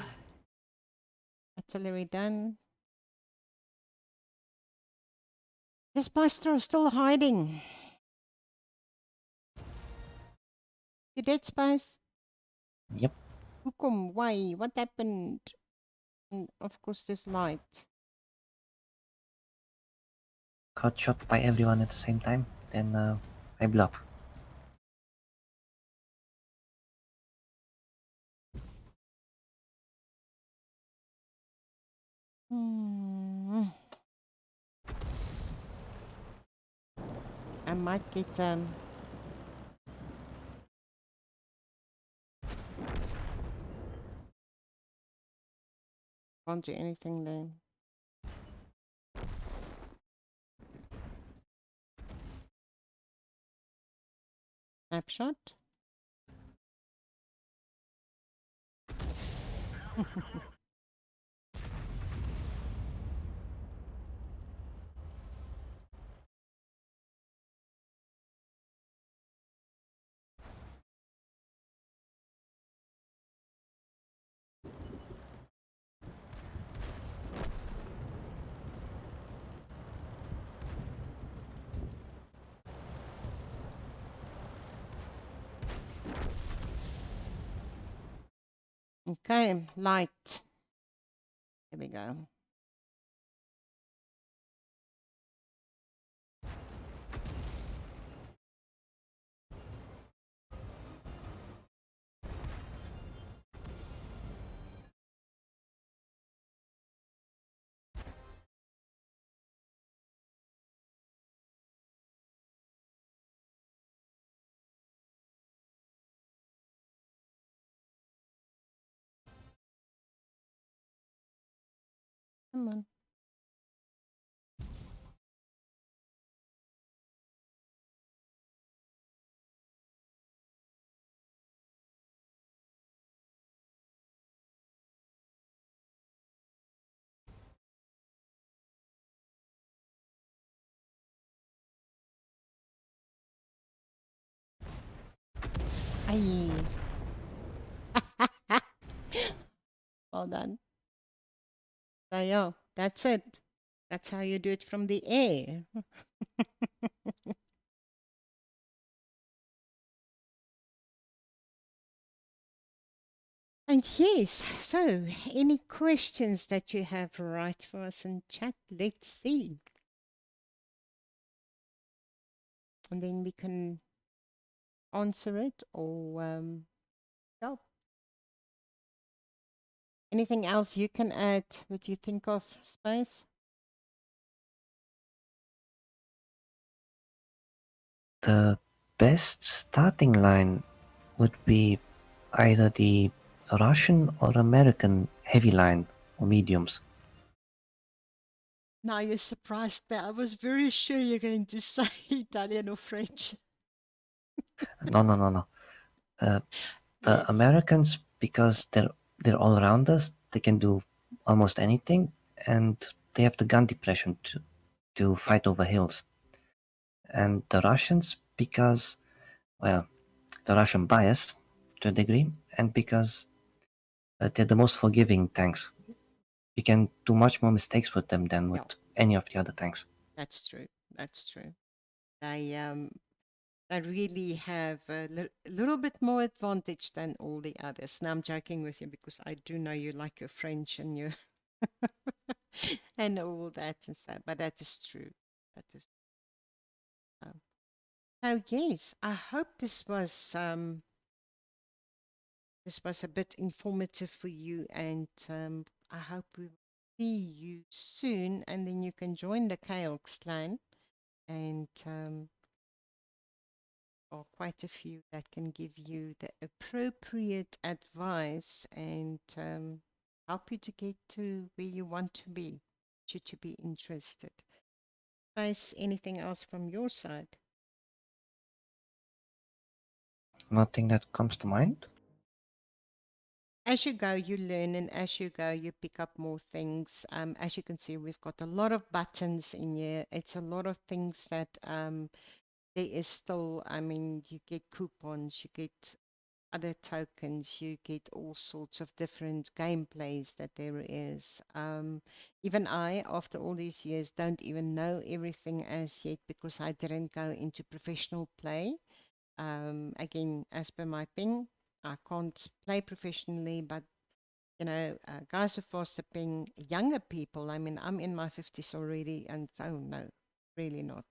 Artillery done. This maestro is still hiding. You dead, Spice? Yep. Hukum, why? What happened? And of course, this light. Got shot by everyone at the same time. Then I blew up. Hmm. I might get can't do anything there. Snapshot. Okay, light. Here we go. Come on. Aye. Well done. So yeah, that's it. That's how you do it from the air. And yes, so any questions that you have, write for us in chat. Let's see. And then we can answer it or yeah. Anything else you can add that you think of, Space? The best starting line would be either the Russian or American heavy line or mediums. Now you're surprised, but I was very sure you're going to say Italian or French. No, no, no, no. The Yes. Americans, because they're all rounders, they can do almost anything, and they have the gun depression to fight over hills. And the Russians, because well, the Russian bias to a degree, and because they're the most forgiving tanks. You can do much more mistakes with them than Yeah, with any of the other tanks. that's true. That's true. They really have a little bit more advantage than all the others. Now I'm joking with you because I do know you like your French and your and all that and so, but that is true. That is so yes, I hope this was a bit informative for you, and I hope we will see you soon, and then you can join the Chaos clan, and or quite a few that can give you the appropriate advice and help you to get to where you want to be, should you be interested. Guys, anything else from your side? Nothing that comes to mind. As you go, you learn, and as you go, you pick up more things. As you can see, we've got a lot of buttons in here. It's a lot of things that there is still, I mean, you get coupons, you get other tokens, you get all sorts of different gameplays that there is. Even I, after all these years, don't even know everything as yet because I didn't go into professional play. Again, as per my thing, I can't play professionally, but guys who faster ping younger people. I mean, I'm in my 50s already, and oh no, really not.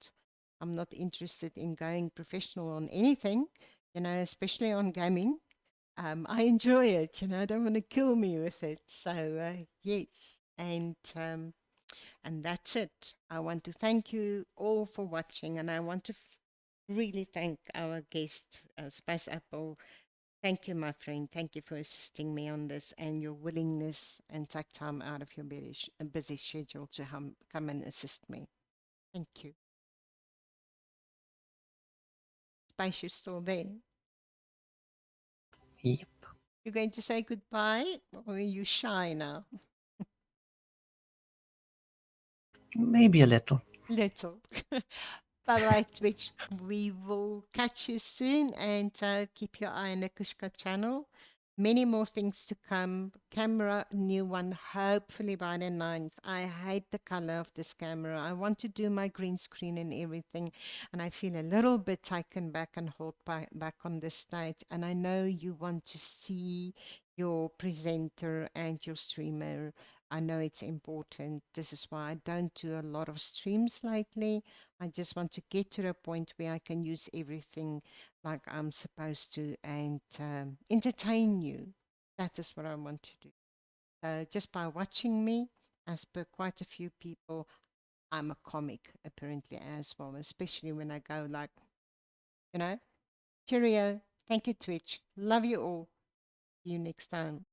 I'm not interested in going professional on anything, especially on gaming. I enjoy it, I don't want to kill me with it. So, yes. And that's it. I want to thank you all for watching, and I want to really thank our guest, Spice Apple. Thank you, my friend. Thank you for assisting me on this and your willingness and take time out of your busy schedule to come and assist me. Thank you. Spice, you're still there. Yep. You're going to say goodbye, or are you shy now? Maybe a little. Little. Bye bye, Twitch. We will catch you soon, and keep your eye on the Kushka channel. Many more things to come. Camera, new one, hopefully by the 9th. I hate the color of this camera. I want to do my green screen and everything, and I feel a little bit taken back and hold back on the stage. And I know you want to see your presenter and your streamer. I know it's important. This is why I don't do a lot of streams lately. I just want to get to a point where I can use everything like I'm supposed to and entertain you. That is what I want to do. So just by watching me, as per quite a few people, I'm a comic apparently as well, especially when I go like, you know, cheerio. Thank you, Twitch. Love you all. See you next time.